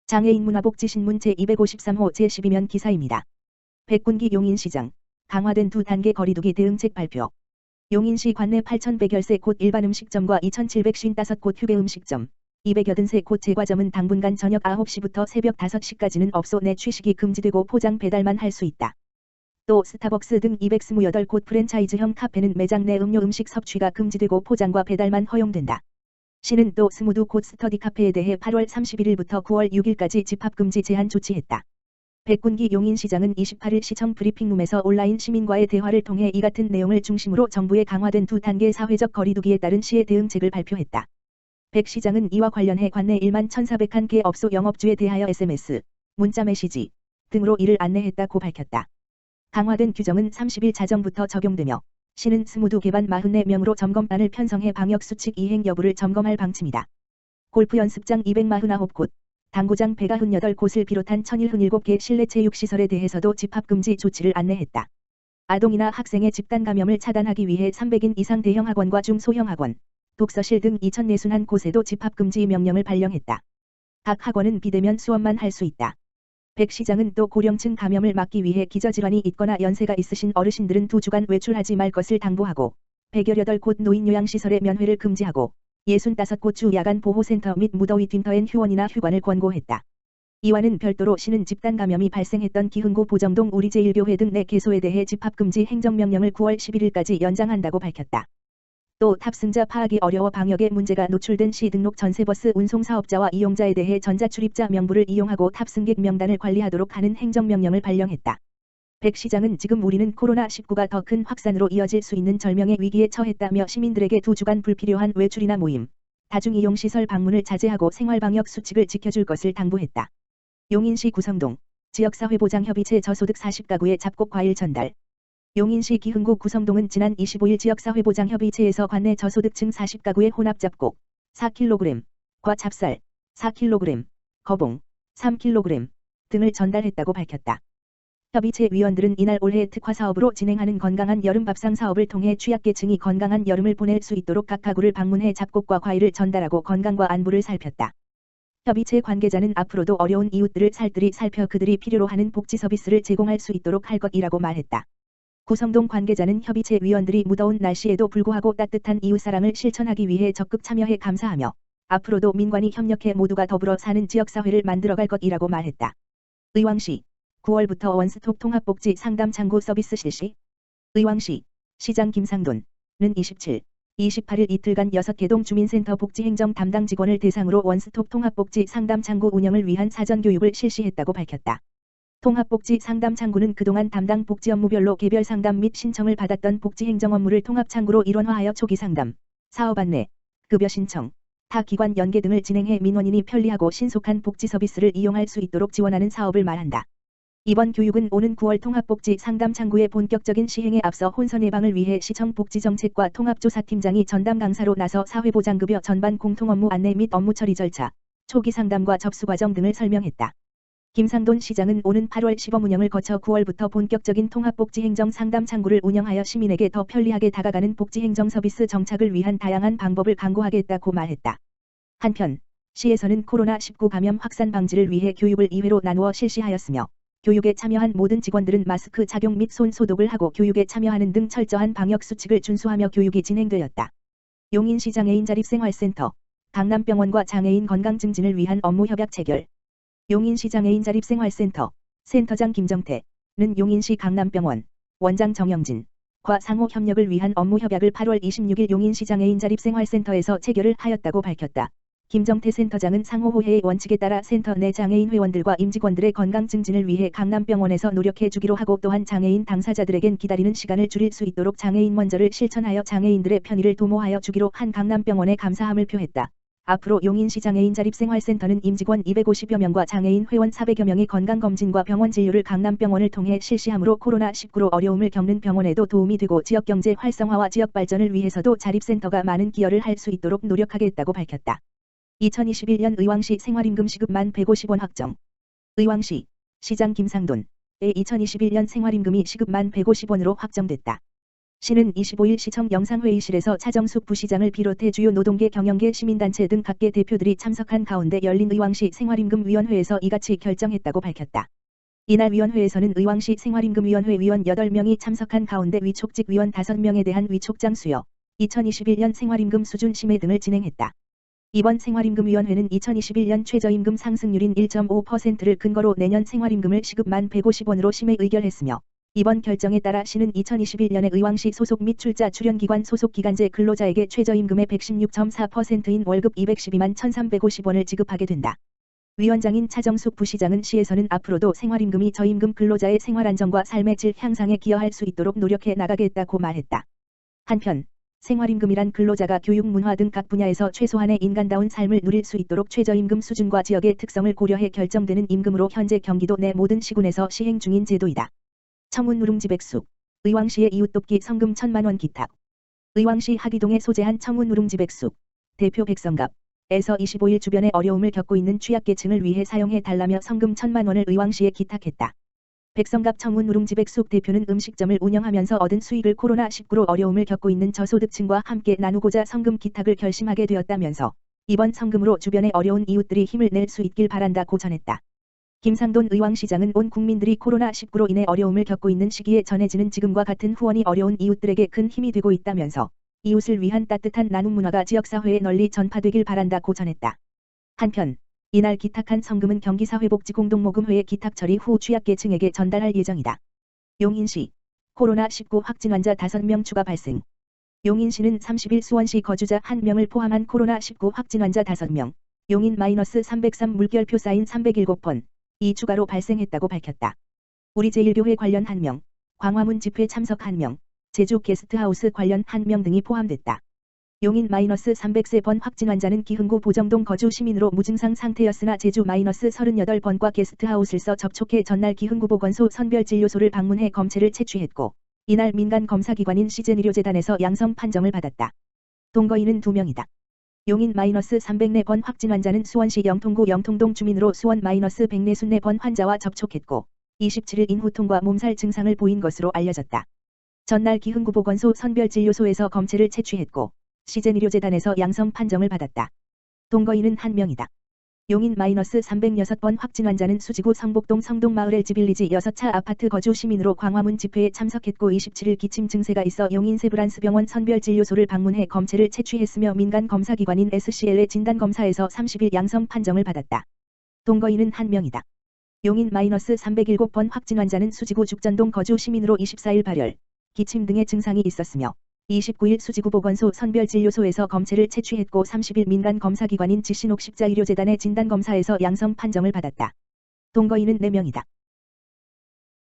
장애인 문화복지신문 제253호 제12면 기사입니다. 백군기 용인시장, 강화된 2단계 거리두기 대응책 발표. 용인시 관내 8,100여세 곳 일반 음식점과 2,755곳 휴게 음식점, 283곳 제과점은 당분간 저녁 9시부터 새벽 5시까지는 업소 내 취식이 금지되고 포장 배달만 할 수 있다. 또 스타벅스 등 228곳 프랜차이즈형 카페는 매장 내 음료 음식 섭취가 금지되고 포장과 배달만 허용된다. 시는 또 22곳 스터디 카페에 대해 8월 31일부터 9월 6일까지 집합금지 제한 조치했다. 백군기 용인시장은 28일 시청 브리핑룸에서 온라인 시민과의 대화를 통해 이 같은 내용을 중심으로 정부의 강화된 2단계 사회적 거리두기에 따른 시의 대응책을 발표했다. 백 시장은 이와 관련해 관내 1만 1,401개 업소 영업주에 대하여 SMS, 문자 메시지 등으로 이를 안내했다고 밝혔다. 강화된 규정은 30일 자정부터 적용되며 시는 22개 반 44명으로 점검반을 편성해 방역수칙 이행 여부를 점검할 방침이다. 골프 연습장 249곳, 당구장 198곳을 비롯한 1,007개 실내 체육시설에 대해서도 집합금지 조치를 안내했다. 아동이나 학생의 집단 감염을 차단하기 위해 300인 이상 대형 학원과 중소형 학원, 독서실 등 2,041곳에도 집합금지 명령을 발령했다. 각 학원은 비대면 수업만 할 수 있다. 백 시장은 또 고령층 감염을 막기 위해 기저질환이 있거나 연세가 있으신 어르신들은 2주간 외출하지 말 것을 당부하고 118곳 노인요양시설의 면회를 금지하고 65곳 주 야간 보호센터 및 무더위 쉼터엔 휴원이나 휴관을 권고했다. 이와는 별도로 시는 집단 감염이 발생했던 기흥구 보정동 우리제일교회 등 4개소에 대해 집합금지 행정명령을 9월 11일까지 연장한다고 밝혔다. 또 탑승자 파악이 어려워 방역에 문제가 노출된 시 등록 전세버스 운송사업자와 이용자에 대해 전자출입자 명부를 이용하고 탑승객 명단을 관리하도록 하는 행정명령을 발령했다. 백 시장은 지금 우리는 코로나19가 더 큰 확산으로 이어질 수 있는 절명의 위기에 처했다며 시민들에게 2주간 불필요한 외출이나 모임, 다중이용시설 방문을 자제하고 생활방역 수칙을 지켜줄 것을 당부했다. 용인시 구성동, 지역사회보장협의체 저소득 40가구에 잡곡 과일 전달. 용인시 기흥구 구성동은 지난 25일 지역사회보장협의체에서 관내 저소득층 40가구의 혼합 잡곡 4kg, 과 찹쌀 4kg, 거봉 3kg 등을 전달했다고 밝혔다. 협의체 위원들은 이날 올해 특화사업으로 진행하는 건강한 여름 밥상 사업을 통해 취약계층이 건강한 여름을 보낼 수 있도록 각 가구를 방문해 잡곡과 과일을 전달하고 건강과 안부를 살폈다. 협의체 관계자는 앞으로도 어려운 이웃들을 살뜰히 살펴 그들이 필요로 하는 복지 서비스를 제공할 수 있도록 할 것이라고 말했다. 구성동 관계자는 협의체 위원들이 무더운 날씨에도 불구하고 따뜻한 이웃사랑을 실천하기 위해 적극 참여해 감사하며 앞으로도 민관이 협력해 모두가 더불어 사는 지역사회를 만들어갈 것이라고 말했다. 의왕시 9월부터 원스톱 통합복지 상담 창구 서비스 실시. 의왕시 시장 김상돈은 27, 28일 이틀간 6개동 주민센터 복지행정 담당 직원을 대상으로 원스톱 통합복지 상담 창구 운영을 위한 사전교육을 실시했다고 밝혔다. 통합복지 상담 창구는 그동안 담당 복지 업무별로 개별 상담 및 신청을 받았던 복지행정 업무를 통합창구로 일원화하여 초기 상담, 사업 안내, 급여 신청, 타 기관 연계 등을 진행해 민원인이 편리하고 신속한 복지 서비스를 이용할 수 있도록 지원하는 사업을 말한다. 이번 교육은 오는 9월 통합복지 상담 창구의 본격적인 시행에 앞서 혼선 예방을 위해 시청 복지정책과 통합조사팀장이 전담 강사로 나서 사회보장급여 전반 공통업무 안내 및 업무 처리 절차, 초기 상담과 접수 과정 등을 설명했다. 김상돈 시장은 오는 8월 시범 운영을 거쳐 9월부터 본격적인 통합복지행정 상담 창구를 운영하여 시민에게 더 편리하게 다가가는 복지행정 서비스 정착을 위한 다양한 방법을 강구하겠다고 말했다. 한편 시에서는 코로나19 감염 확산 방지를 위해 교육을 2회로 나누어 실시하였으며 교육에 참여한 모든 직원들은 마스크 착용 및 손 소독을 하고 교육에 참여하는 등 철저한 방역 수칙을 준수하며 교육이 진행되었다. 용인시 장애인자립생활센터, 강남병원과 장애인 건강 증진을 위한 업무 협약 체결. 용인시 장애인자립생활센터, 센터장 김정태는 용인시 강남병원, 원장 정영진과 상호 협력을 위한 업무 협약을 8월 26일 용인시 장애인자립생활센터에서 체결을 하였다고 밝혔다. 김정태 센터장은 상호 호혜의 원칙에 따라 센터 내 장애인 회원들과 임직원들의 건강 증진을 위해 강남병원에서 노력해 주기로 하고 또한 장애인 당사자들에겐 기다리는 시간을 줄일 수 있도록 장애인 먼저를 실천하여 장애인들의 편의를 도모하여 주기로 한 강남병원에 감사함을 표했다. 앞으로 용인시 장애인자립생활센터는 임직원 250여 명과 장애인 회원 400여 명의 건강검진과 병원 진료를 강남병원을 통해 실시하므로 코로나19로 어려움을 겪는 병원에도 도움이 되고 지역경제 활성화와 지역 발전을 위해서도 자립센터가 많은 기여를 할 수 있도록 노력하겠다고 밝혔다. 2021년 의왕시 생활임금 시급 1,150원 확정. 의왕시 시장 김상돈의 2021년 생활임금이 시급 1,150원으로 확정됐다. 시는 25일 시청 영상회의실에서 차정숙 부시장을 비롯해 주요 노동계 경영계 시민단체 등 각계 대표들이 참석한 가운데 열린 의왕시 생활임금위원회에서 이같이 결정했다고 밝혔다. 이날 위원회에서는 의왕시 생활임금위원회 위원 8명이 참석한 가운데 위촉직 위원 5명에 대한 위촉장 수여, 2021년 생활임금 수준 심의 등을 진행했다. 이번 생활임금위원회는 2021년 최저임금 상승률인 1.5%를 근거로 내년 생활임금을 시급 1,150원으로 심의 의결했으며 이번 결정에 따라 시는 2021년에 의왕시 소속 및 출자 출연기관 소속 기간제 근로자에게 최저임금의 116.4%인 월급 212만 1,350원을 지급하게 된다. 위원장인 차정숙 부시장은 시에서는 앞으로도 생활임금이 저임금 근로자의 생활안정과 삶의 질 향상에 기여할 수 있도록 노력해 나가겠다고 말했다. 한편 생활임금이란 근로자가 교육, 문화 등 각 분야에서 최소한의 인간다운 삶을 누릴 수 있도록 최저임금 수준과 지역의 특성을 고려해 결정되는 임금으로 현재 경기도 내 모든 시군에서 시행 중인 제도이다. 청운 누룽지 백숙, 의왕시의 이웃돕기 성금 1,000만원 기탁. 의왕시 하기동에 소재한 청운 누룽지 백숙, 대표 백성갑 에서 25일 주변에 어려움을 겪고 있는 취약계층을 위해 사용해 달라며 성금 1,000만원을 의왕시에 기탁했다. 백성갑 청운 누룽지 백숙 대표는 음식점을 운영하면서 얻은 수익을 코로나19로 어려움을 겪고 있는 저소득층과 함께 나누고자 성금 기탁을 결심하게 되었다면서 이번 성금으로 주변의 어려운 이웃들이 힘을 낼 수 있길 바란다고 전했다. 김상돈 의왕시장은 온 국민들이 코로나19로 인해 어려움을 겪고 있는 시기에 전해지는 지금과 같은 후원이 어려운 이웃들에게 큰 힘이 되고 있다면서 이웃을 위한 따뜻한 나눔 문화가 지역사회에 널리 전파되길 바란다고 전했다. 한편 이날 기탁한 성금은 경기사회복지공동모금회의 기탁 처리 후 취약계층에게 전달할 예정이다. 용인시 코로나19 확진 환자 5명 추가 발생. 용인시는 30일 수원시 거주자 1명을 포함한 코로나19 확진 환자 5명, 용인 -303 물결표 사인 307번, 이 추가로 발생했다고 밝혔다. 우리제일교회 관련 1명, 광화문 집회 참석 1명, 제주 게스트하우스 관련 1명 등이 포함됐다. 용인 -303번 확진 환자는 기흥구 보정동 거주 시민으로 무증상 상태였으나 제주 -38번과 게스트하우스에서 접촉해 전날 기흥구 보건소 선별진료소를 방문해 검체를 채취했고 이날 민간 검사기관인 시젠의료재단에서 양성 판정을 받았다. 동거인은 2명이다. 용인 -304번 확진 환자는 수원시 영통구 영통동 주민으로 수원 -154번 환자와 접촉했고 27일 인후통과 몸살 증상을 보인 것으로 알려졌다. 전날 기흥구 보건소 선별진료소에서 검체를 채취했고 시젠의료재단에서 양성 판정을 받았다. 동거인은 1명이다. 용인 -306번 확진 환자는 수지구 성복동 성동마을 LG빌리지 6차 아파트 거주 시민으로 광화문 집회에 참석했고 27일 기침 증세가 있어 용인 세브란스병원 선별진료소를 방문해 검체를 채취했으며 민간 검사기관인 SCL의 진단검사에서 30일 양성 판정을 받았다. 동거인은 1명이다. 용인 -307번 확진 환자는 수지구 죽전동 거주 시민으로 24일 발열, 기침 등의 증상이 있었으며 29일 수지구 보건소 선별진료소에서 검체를 채취했고 30일 민간 검사기관인 지신옥 십자의료재단의 진단검사에서 양성 판정을 받았다. 동거인은 4명이다.